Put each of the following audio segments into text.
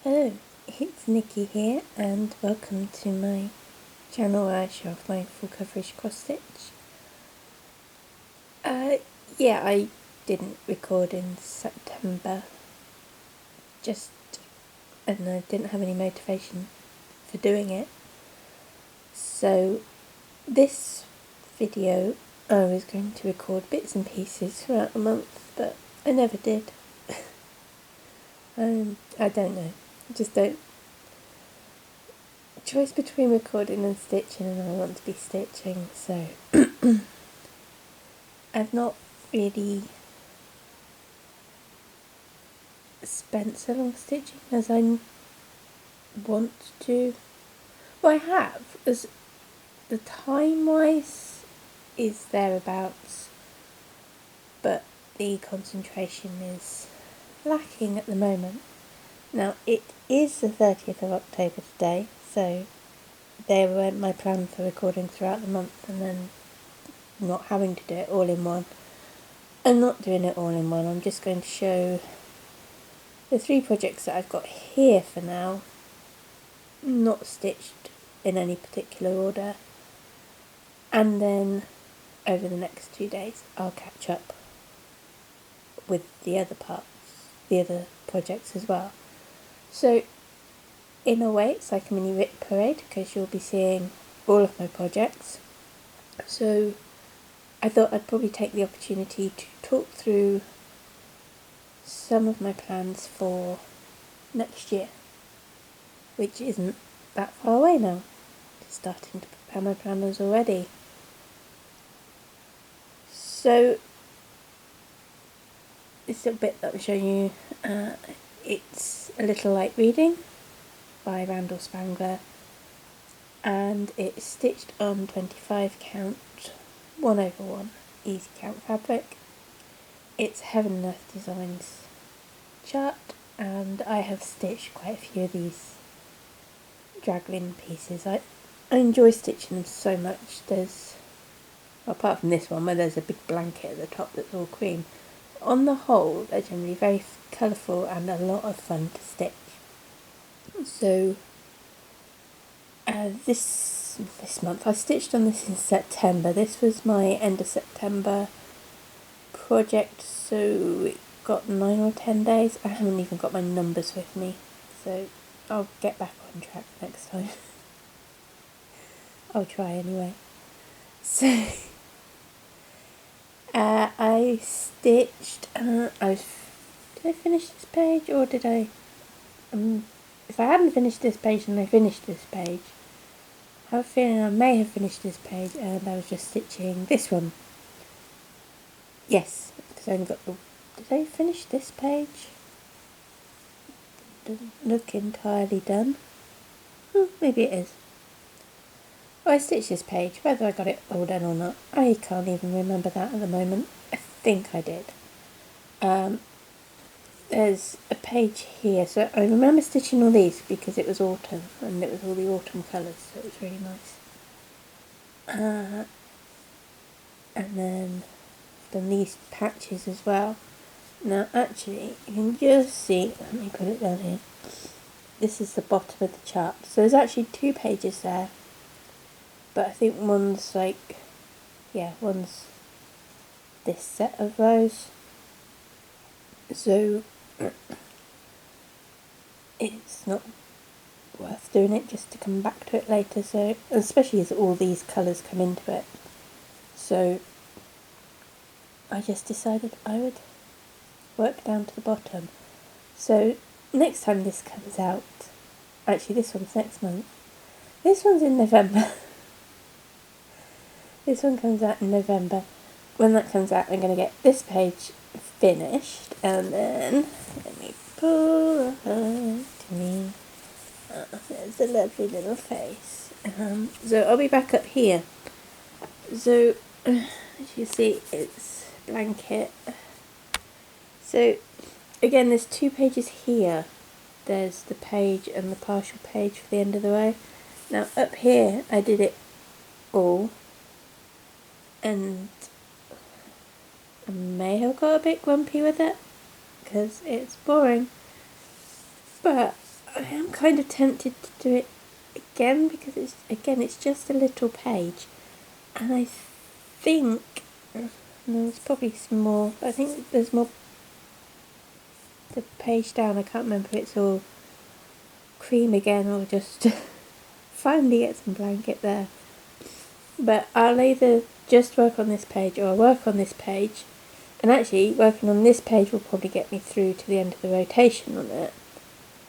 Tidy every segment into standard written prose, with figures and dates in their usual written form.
Hello, it's Nikki here and welcome to my channel where I show off my full coverage cross stitch. Yeah, I didn't record in September, and I didn't have any motivation for doing it. So this video I was going to record bits and pieces throughout the month, but I never did. I don't know, just don't. Choice between recording and stitching, and I want to be stitching, so I've not really spent so long stitching as I want to. Well, I have, as the time wise is thereabouts, but the concentration is lacking at the moment. Now, it is the 30th of October today, so there went my plan for recording throughout the month and then not having to do it all in one. I'm not doing it all in one, I'm just going to show the 3 projects that I've got here for now, not stitched in any particular order, and then over the next 2 days I'll catch up with the other parts, the other projects as well. So in a way it's like a mini RIT parade because you'll be seeing all of my projects. So I thought I'd probably take the opportunity to talk through some of my plans for next year, which isn't that far away now. Just starting to prepare my planners already. So this little bit that I'm showing you, it's A Little Light Reading by Randall Spangler, and it's stitched on 25 count 1/1 easy count fabric. It's Heaven and Earth Designs chart, and I have stitched quite a few of these dragline pieces. I enjoy stitching them so much. There's, apart from this one where there's a big blanket at the top that's all cream, on the whole they're generally very colourful and a lot of fun to stitch. So this month I stitched on this in September. This was my end of September project, so it got 9 or 10 days. I haven't even got my numbers with me, so I'll get back on track next time. I'll try anyway. So I stitched, did I finish this page, or did I, if I hadn't finished this page and I finished this page, I have a feeling I may have finished this page and I was just stitching this one. Yes, because I only got the, did I finish this page? Doesn't look entirely done. Maybe it is. Well, I stitched this page, whether I got it all done or not, I can't even remember that at the moment. I think I did. There's a page here, so I remember stitching all these because it was autumn, and it was all the autumn colours, so it was really nice. And then I've done these patches as well. Now actually, you can just see, let me put it down here, this is the bottom of the chart. So there's actually 2 pages there, but I think one's like, yeah, one's this set of rows. So it's not worth doing it just to come back to it later, so especially as all these colours come into it. So I just decided I would work down to the bottom. So next time this comes out, actually this one's next month, this one's in November. This one comes out in November. When that comes out, I'm going to get this page finished, and then let me pull her to me. There's a lovely little face. So I'll be back up here. So as you see, it's blanket. So again, there's 2 pages here. There's the page and the partial page for the end of the row. Now up here, I did it all, and I may have got a bit grumpy with it because it's boring, but I am kind of tempted to do it again because it's just a little page, and I think there's probably some more. I think there's more. The page down, I can't remember if it's all cream again or just finally get some blanket there. But I'll either just work on this page or I'll work on this page. And actually, working on this page will probably get me through to the end of the rotation on it.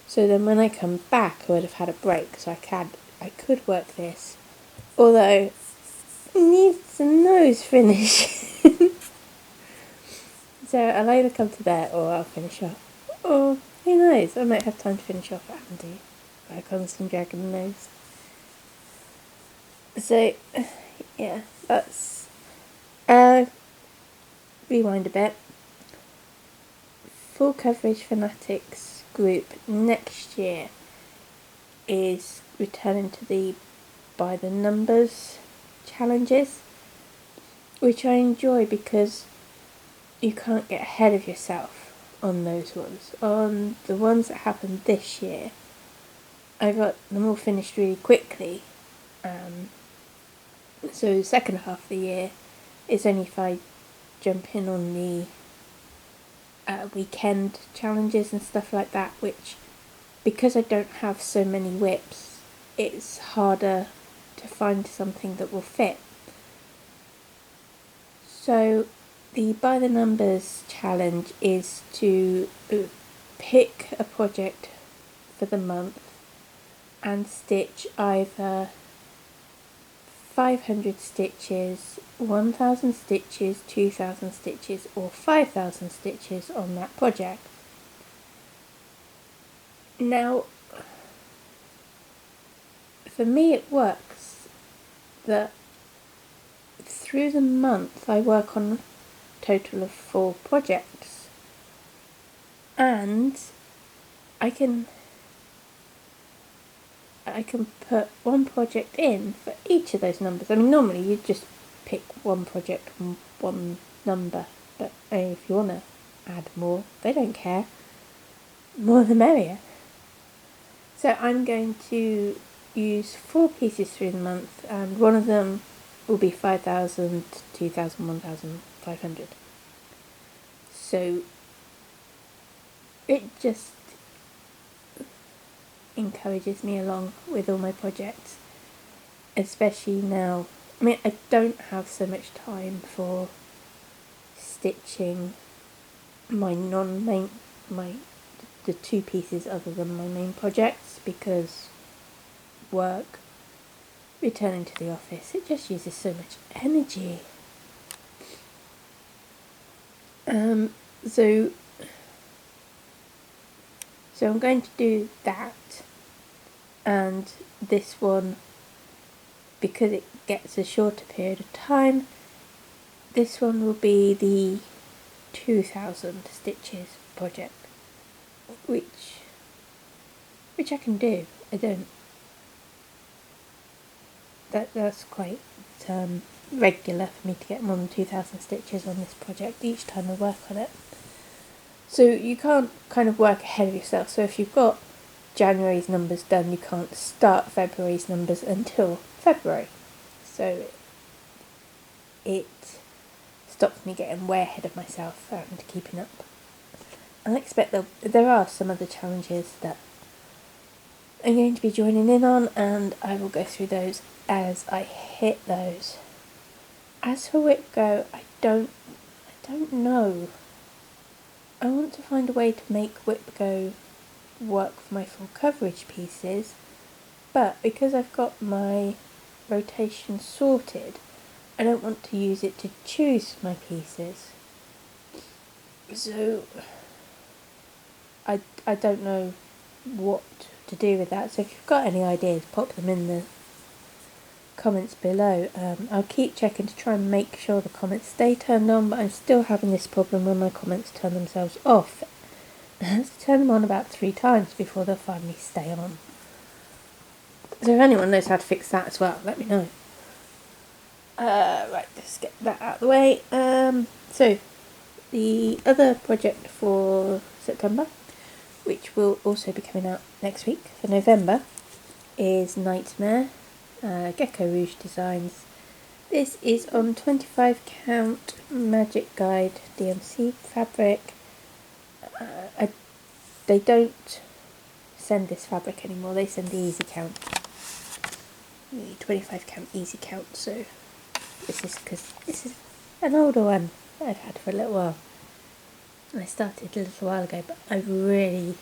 So then when I come back, I would have had a break, so I could work this. Although, it needs a nose finish. So I'll either come to there or I'll finish off. Or, who knows, I might have time to finish off Andy. Work on some dragon nose. So, yeah, that's... rewind a bit. Full Coverage Fanatics group next year is returning to the by the numbers challenges, which I enjoy because you can't get ahead of yourself on those ones. On the ones that happened this year, I got them all finished really quickly. So the second half of the year is only if I jump in on the weekend challenges and stuff like that, which, because I don't have so many whips, it's harder to find something that will fit. So the By the Numbers challenge is to pick a project for the month and stitch either 500 stitches, 1000 stitches, 2000 stitches or 5000 stitches on that project. Now, for me it works that through the month I work on a total of 4 projects, and I can put one project in for each of those numbers. I mean, normally you just pick one project and one number, but if you want to add more, they don't care. More the merrier. So I'm going to use 4 pieces through the month, and one of them will be 5,000, 2,000, 1,500. So it just encourages me along with all my projects, especially now. I mean, I don't have so much time for stitching my the 2 pieces other than my main projects, because work, returning to the office, it just uses so much energy. So I'm going to do that, and this one, because it gets a shorter period of time, this one will be the 2000 stitches project, which I can do. That's quite regular for me to get more than 2000 stitches on this project each time I work on it. So you can't kind of work ahead of yourself. So if you've got January's numbers done, you can't start February's numbers until February. So it stops me getting way ahead of myself and keeping up. I expect there are some other challenges that I'm going to be joining in on, and I will go through those as I hit those. As for whip go, I don't know. I want to find a way to make whip go work for my full coverage pieces, but because I've got my rotation sorted, I don't want to use it to choose my pieces. So I don't know what to do with that. So if you've got any ideas, pop them in the comments below. I'll keep checking to try and make sure the comments stay turned on, but I'm still having this problem when my comments turn themselves off. I have to turn them on about 3 times before they'll finally stay on. So if anyone knows how to fix that as well, let me know. Right, let's get that out of the way. So the other project for September which will also be coming out next week for November, is Nightmare, Gecko Rouge Designs. This is on 25 count Magic Guide DMC fabric. They don't send this fabric anymore, they send the easy count. The 25 count easy count, so this is because this is an older one that I've had for a little while. I started a little while ago, but I've really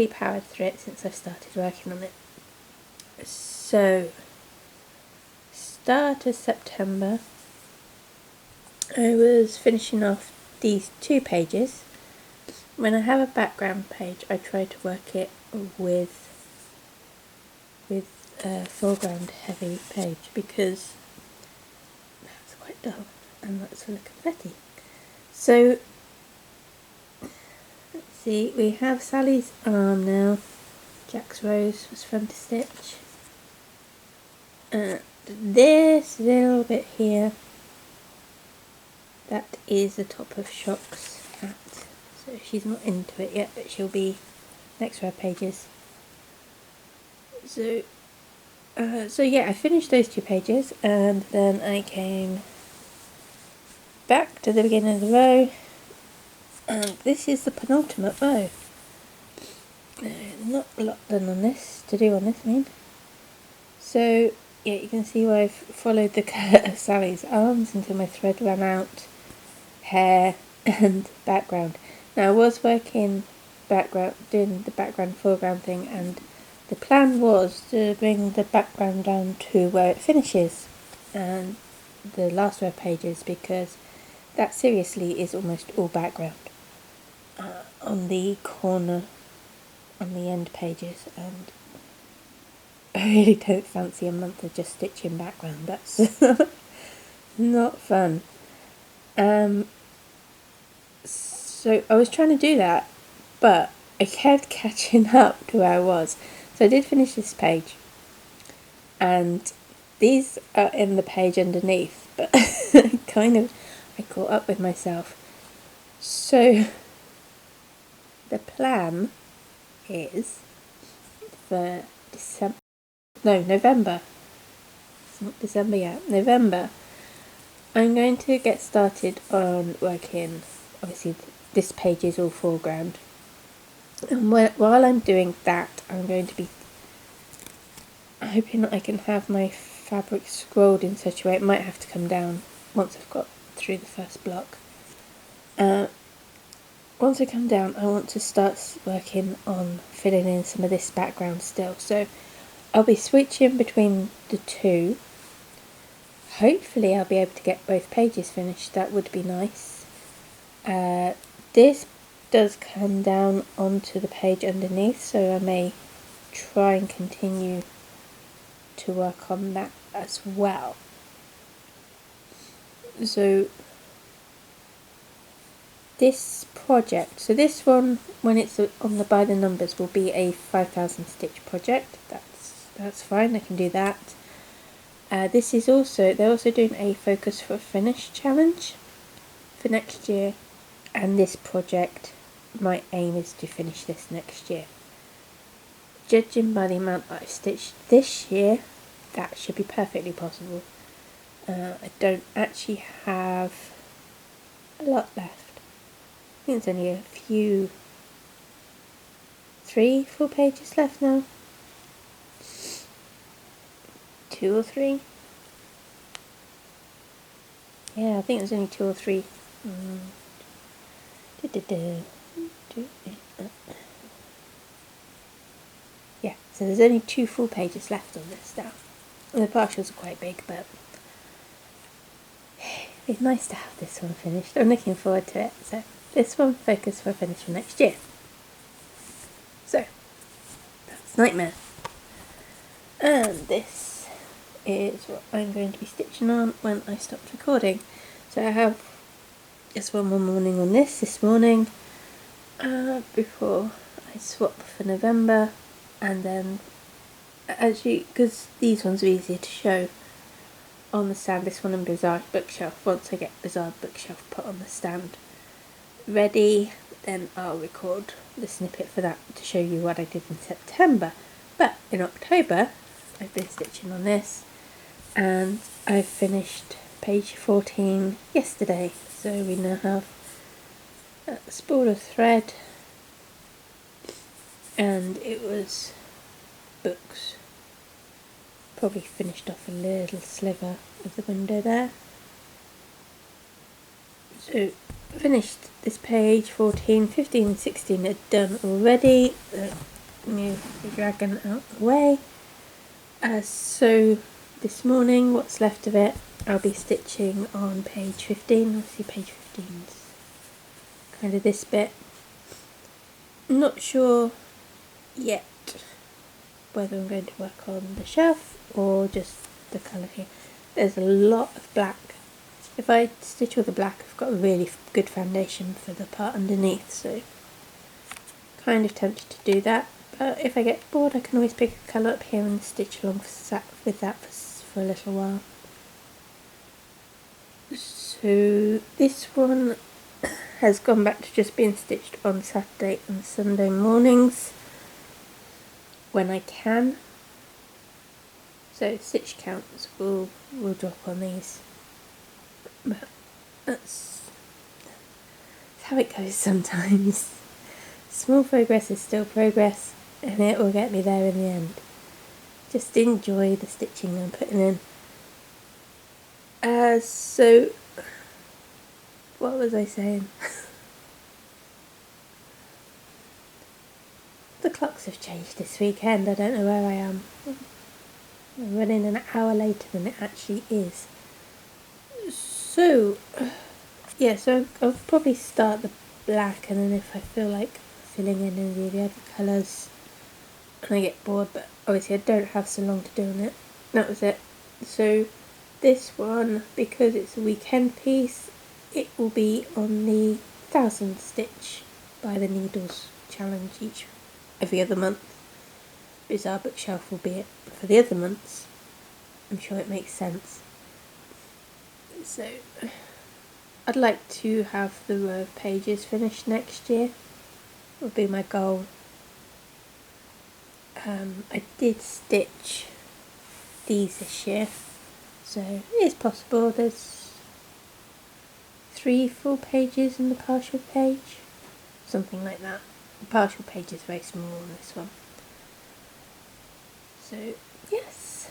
powered through it since I've started working on it. So, start of September, I was finishing off these 2 pages. When I have a background page, I try to work it with a foreground heavy page because that's quite dull and that's full of confetti. So, let's see, we have Sally's arm now. Jack's Rose was fun to stitch. This little bit here, that is the top of Shock's hat. So she's not into it yet, but she'll be next to her pages. So yeah, I finished those 2 pages, and then I came back to the beginning of the row, and this is the penultimate row. Not a lot done on this, to do on this, I mean. So yeah, you can see where I've followed the cut of Sally's arms until my thread ran out, hair and background. Now I was working background, doing the background foreground thing, and the plan was to bring the background down to where it finishes and the last row of pages, because that seriously is almost all background on the corner, on the end pages, and I really don't fancy a month of just stitching background. That's not fun. So I was trying to do that, but I kept catching up to where I was. So I did finish this page, and these are in the page underneath, but I caught up with myself. So the plan is for November. It's not December yet. November. I'm going to get started on working, obviously this page is all foreground. And while I'm doing that, I'm going to be hoping that I can have my fabric scrolled in such a way, it might have to come down once I've got through the first block. Once I come down, I want to start working on filling in some of this background still. So I'll be switching between the 2. Hopefully I'll be able to get both pages finished, that would be nice. This does come down onto the page underneath, so I may try and continue to work on that as well. So this project, so this one, when it's on the by the numbers, will be a 5,000 stitch project. That's fine, I can do that. This is also, they're also doing a Focus for Finish challenge for next year, and this project, my aim is to finish this next year. Judging by the amount I've stitched this year, that should be perfectly possible. I don't actually have a lot left. I think it's only a few, 3 full pages left now. 2 or 3. Yeah, I think there's only 2 or 3. Yeah, so there's only 2 full pages left on this now. The partials are quite big, but it's nice to have this one finished. I'm looking forward to it. So this one, Focus for Finish for next year. So that's Nightmare. And this is what I'm going to be stitching on when I stopped recording. So I have just one more morning on this morning, before I swap for November, and then actually, because these ones are easier to show on the stand, this one and Bizarre Bookshelf, once I get Bizarre Bookshelf put on the stand, ready, then I'll record the snippet for that to show you what I did in September. But in October, I've been stitching on this, and I finished page 14 yesterday. So we now have a spool of thread, and it was books. Probably finished off a little sliver of the window there. So finished this page 14, 15 and 16 are done already. Move the dragon out the way. So this morning, what's left of it, I'll be stitching on page 15. Obviously page 15's kind of this bit. I'm not sure yet whether I'm going to work on the shelf or just the colour here. There's a lot of black. If I stitch all the black, I've got a really good foundation for the part underneath, so kind of tempted to do that. But if I get bored, I can always pick a colour up here and stitch along with that for a little while. So this one has gone back to just being stitched on Saturday and Sunday mornings when I can. So stitch counts will drop on these. But that's how it goes sometimes. Small progress is still progress, and it will get me there in the end. Just enjoy the stitching I'm putting in. So what was I saying? The clocks have changed this weekend. I don't know where I am. I'm running an hour later than it actually is. So yeah, so I'll probably start the black, and then if I feel like filling in any of the other colours and I get bored, but obviously I don't have so long to do on it. That was it. So this one, because it's a weekend piece, it will be on the 1000 stitch by the needles challenge every other month. Bizarre bookshelf will be it for the other months. I'm sure it makes sense. So I'd like to have the row of pages finished next year. Would be my goal. I did stitch these this year, so it's possible. There's 3 full pages in the partial page, something like that. The partial page is very small on this one. So yes,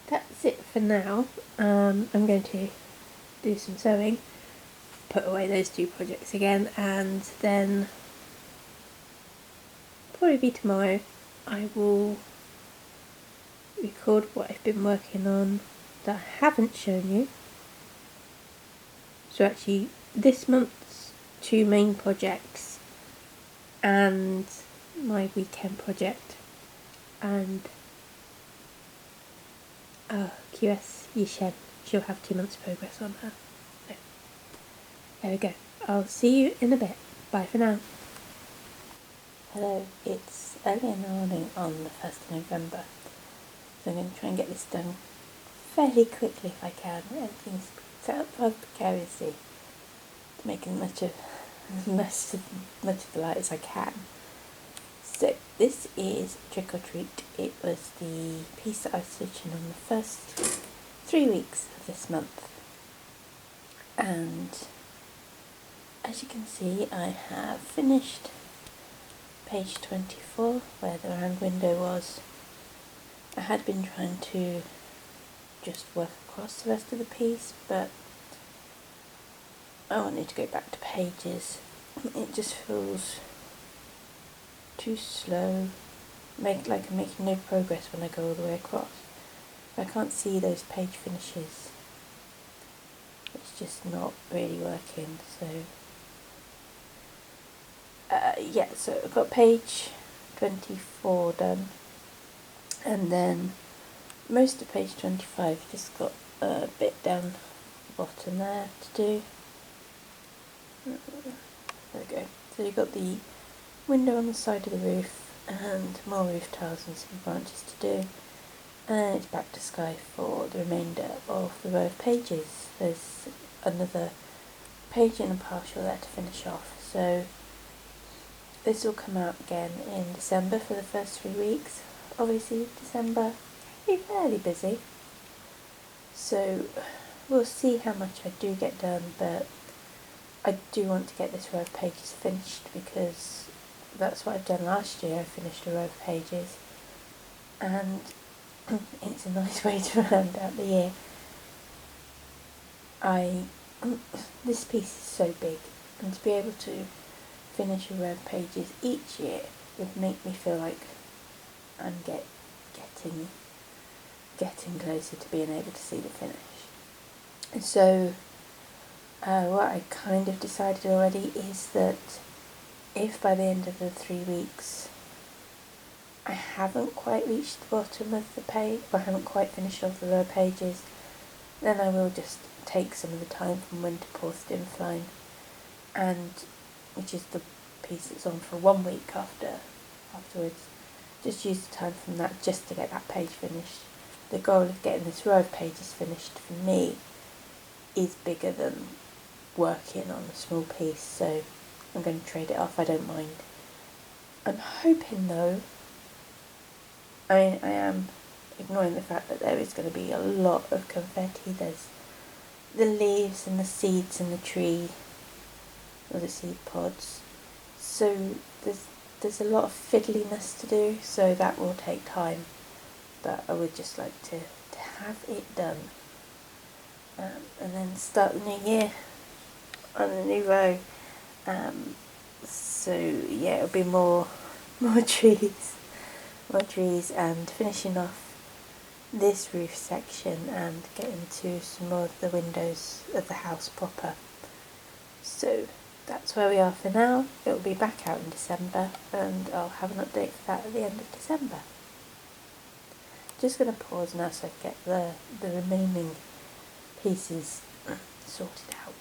that's it for now. I'm going to do some sewing, put away those 2 projects again, and then probably be tomorrow I will record what I've been working on that I haven't shown you. So actually this month's 2 main projects and my weekend project, and QS Yishen, she'll have 2 months progress on her. So there we go. I'll see you in a bit. Bye for now. Hello, it's early in the morning on the 1st of November, so I'm going to try and get this done fairly quickly if I can. Everything's set up rather precariously to make as much of the light as I can. So this is Trick or Treat. It was the piece that I was stitching on the first 3 weeks of this month, and as you can see I have finished page 24 where the round window was. I had been trying to just work across the rest of the piece, but I wanted to go back to pages. It just feels too slow, like I'm making no progress when I go all the way across. I can't see those page finishes. It's just not really working. So yeah, so I've got page 24 done, and then most of page 25 just got a bit down the bottom there to do. There we go. So you've got the window on the side of the roof and more roof tiles and some branches to do, and then it's back to sky for the remainder of the row of pages. There's another page and a partial there to finish off. So this will come out again in December for the first 3 weeks. Obviously December will be fairly busy, so we'll see how much I do get done, but I do want to get this row of pages finished because that's what I've done last year. I finished a row of pages and it's a nice way to round out the year. This piece is so big, and to be able to finish a row of pages each year would make me feel like I'm getting closer to being able to see the finish. And so what I kind of decided already is that if by the end of the 3 weeks I haven't quite reached the bottom of the page, or I haven't quite finished off the row of pages, then I will just take some of the time from Winter Paused in Flying, and which is the piece that's on for 1 week afterwards. Just use the time from that just to get that page finished. The goal of getting this row of pages finished for me is bigger than working on a small piece, so I'm going to trade it off. I don't mind. I'm hoping though, I am ignoring the fact that there is going to be a lot of confetti. There's the leaves and the seeds in the tree, or the seed pods, so there's a lot of fiddliness to do, so that will take time, but I would just like to have it done, and then start the new year on a new row. So yeah, it'll be more trees and finishing off this roof section and getting to some more of the windows of the house proper. So that's where we are for now. It will be back out in December, and I'll have an update for that at the end of December. Just going to pause now so I get the remaining pieces sorted out.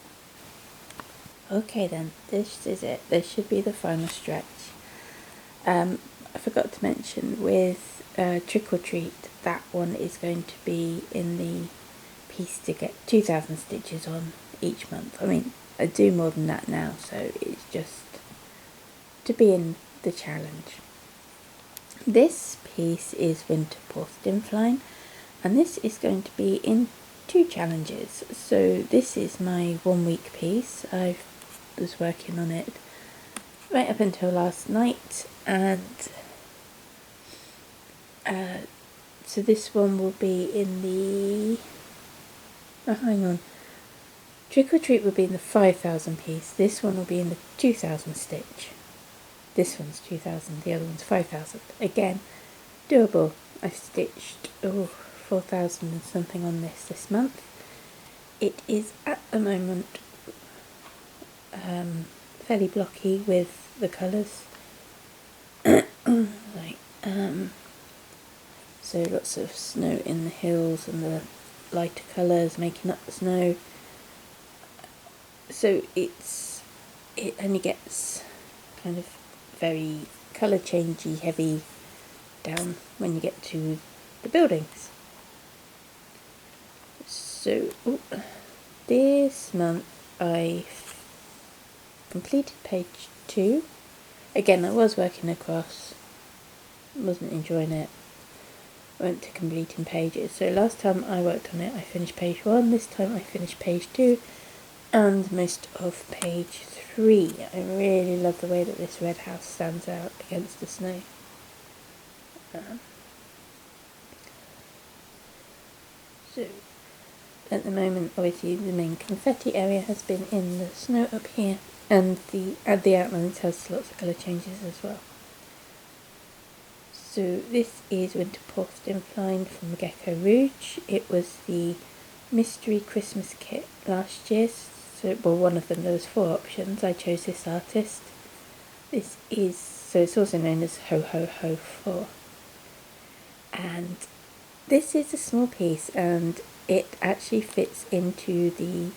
Okay then, this is it. This should be the final stretch. I forgot to mention with Trick or Treat, that one is going to be in the piece to get 2,000 stitches on each month. I mean, I do more than that now, so it's just to be in the challenge. This piece is Winter Paused in Flying, and this is going to be in 2 challenges. So this is my 1 week piece. I was working on it right up until last night, and so this one will be in the Trick or Treat will be in the 5,000 piece. This one will be in the 2,000 stitch. This one's 2,000, the other one's 5,000. Again, doable. I've stitched 4,000 and something on this month. It is at the moment fairly blocky with the colours. So lots of snow in the hills and the lighter colours making up the snow. So it only gets kind of very colour changey, heavy down when you get to the buildings. So this month I completed page 2. Again, I was working across, wasn't enjoying it. Went to completing pages. So last time I worked on it, I finished page 1. This time I finished page 2 and most of page 3. I really love the way that this red house stands out against the snow. So at the moment, obviously the main confetti area has been in the snow up here, and the outlines has lots of colour changes as well. So this is Winter Paused in Flying from Gecko Rouge. It was the mystery Christmas kit last year. So, well, one of them, there was 4 options. I chose this artist. This is, so it's also known as Ho Ho Ho 4. And this is a small piece, and it actually fits into the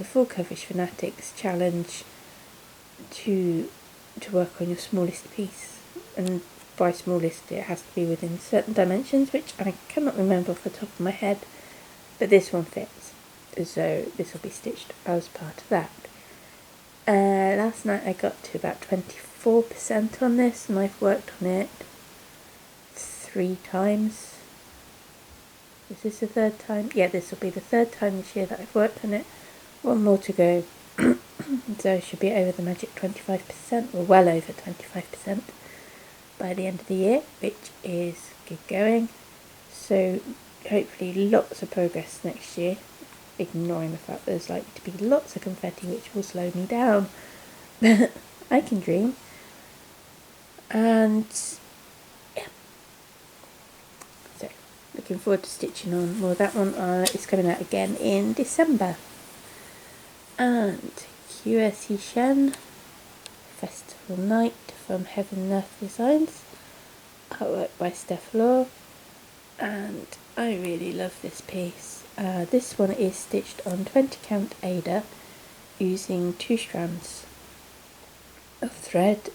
Full Coverage Fanatics challenge to work on your smallest piece. And by smallest, it has to be within certain dimensions, which I cannot remember off the top of my head, but this one fits. so this will be stitched as part of that. Last night I got to about 24% on this, and I've worked on it 3 times. Is this the 3rd time? Yeah, this will be the 3rd time this year that I've worked on it. 1 more to go. So I should be over the magic 25%, or well over 25% by the end of the year, which is good going. So hopefully lots of progress next year, ignoring the fact there's likely to be lots of confetti, which will slow me down. I can dream. And yeah, so looking forward to stitching on more of that one. It's coming out again in December. And QSE Shen Festival Night from Heaven and Earth Designs, artwork by Steph Law, and I really love this piece. This one is stitched on 20 count Aida using 2 strands of thread.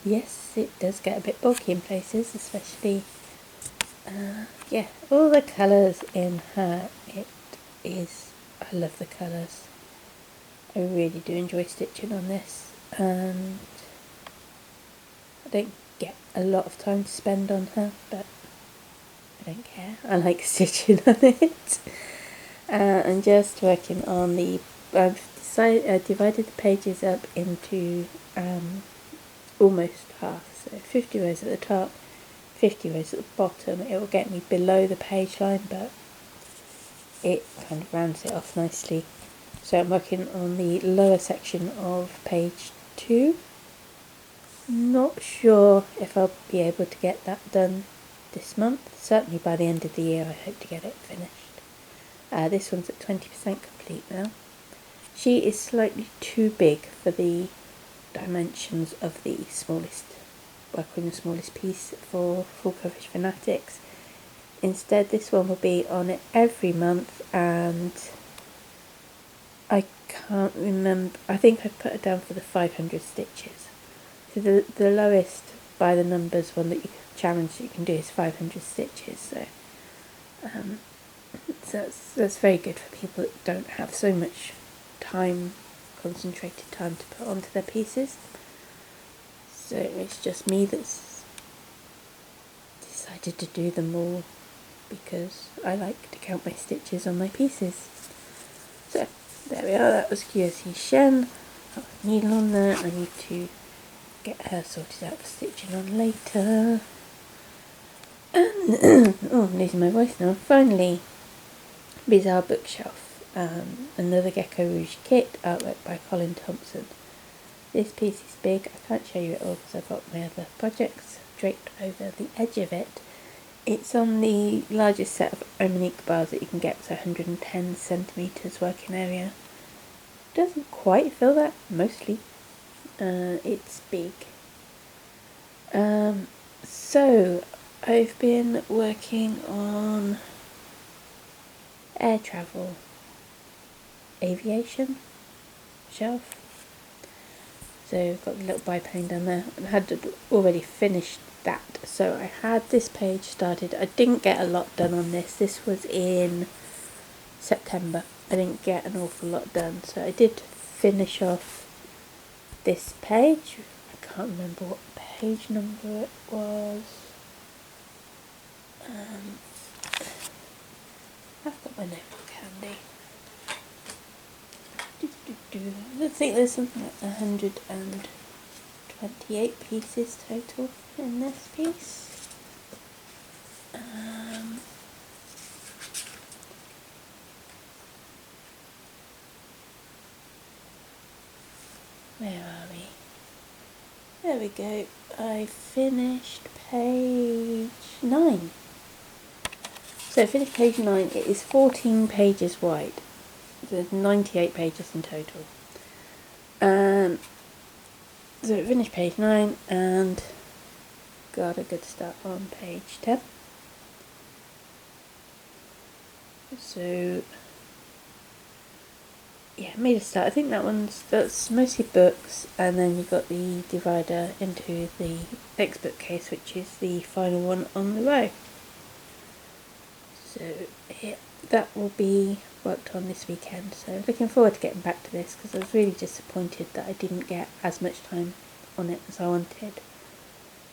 Yes, it does get a bit bulky in places, especially yeah, all the colours in her. It is, I love the colours. I really do enjoy stitching on this, and I don't get a lot of time to spend on her, but I don't care. I like stitching on it. I'm just working on the, I've divided the pages up into almost half, so 50 rows at the top, 50 rows at the bottom. It will get me below the page line, but it kind of rounds it off nicely. So I'm working on the lower section of page 2. Not sure if I'll be able to get that done this month. Certainly by the end of the year I hope to get it finished. This one's at 20% complete now. She is slightly too big for the dimensions of the smallest, working the smallest piece for Full Coverage Fanatics. Instead, this one will be on it every month, and I can't remember, I think I've put it down for the 500 stitches. So the lowest by the numbers one that you challenge that you can do is 500 stitches. So that's very good for people that don't have so much time, concentrated time to put onto their pieces. So it's just me that's decided to do them all because I like to count my stitches on my pieces. So there we are, that was QSE Shen. Got a needle on there. I need to get her sorted out for stitching on later. And oh, I'm losing my voice now. Finally, Bizarre Bookshelf, another Gecko Rouge kit, artwork by Colin Thompson. This piece is big. I can't show you it all because I've got my other projects draped over the edge of it. It's on the largest set of Omnique bars that you can get, so 110 centimetres working area. Doesn't quite fill that, mostly. It's big. So I've been working on air travel, aviation shelf. So I've got the little biplane down there. I had already finished that, so I had this page started. I didn't get a lot done on this. This was in September. I didn't get an awful lot done, so I did finish off this page. I can't remember what page number it was. I've got my notebook handy. I think there's something like 128 pieces total in this piece. Where are we? There we go. I finished page 9. So I finished page 9. It is 14 pages wide. There's 98 pages in total. So I finished page 9 and got a good start on page 10. So yeah, made a start. I think that's mostly books, and then you've got the divider into the next bookcase, which is the final one on the row. So yeah, that will be worked on this weekend. So looking forward to getting back to this, because I was really disappointed that I didn't get as much time on it as I wanted.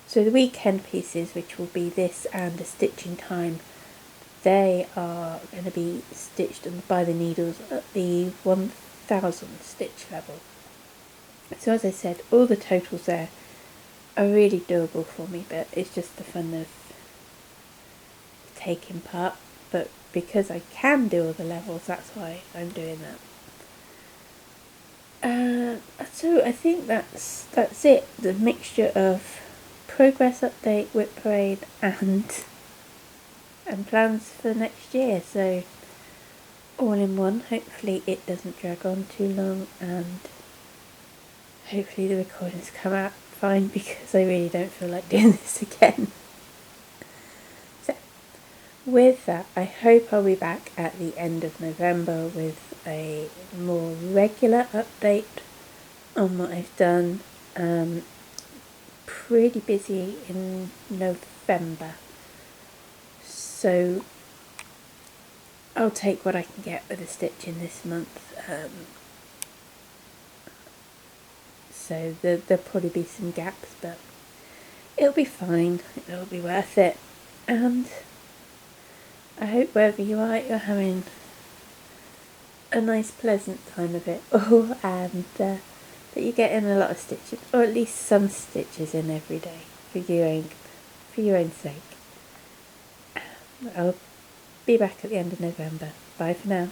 So the weekend pieces, which will be this and the stitching time, they are going to be stitched by the needles at the 1000 stitch level. So as I said, all the totals there are really doable for me, but it's just the fun of taking part. But because I can do all the levels, that's why I'm doing that. So I think that's it. The mixture of progress update, whip parade, and plans for next year. So all in one. Hopefully it doesn't drag on too long, and hopefully the recordings come out fine, because I really don't feel like doing this again. So with that, I hope I'll be back at the end of November with a more regular update on what I've done. Pretty busy in November, so I'll take what I can get with the stitching this month. So there'll probably be some gaps, but it'll be fine. It'll be worth it. And I hope wherever you are, you're having a nice, pleasant time of it all, and that you get in a lot of stitches, or at least some stitches in every day for your own sake. I'll be back at the end of November. Bye for now.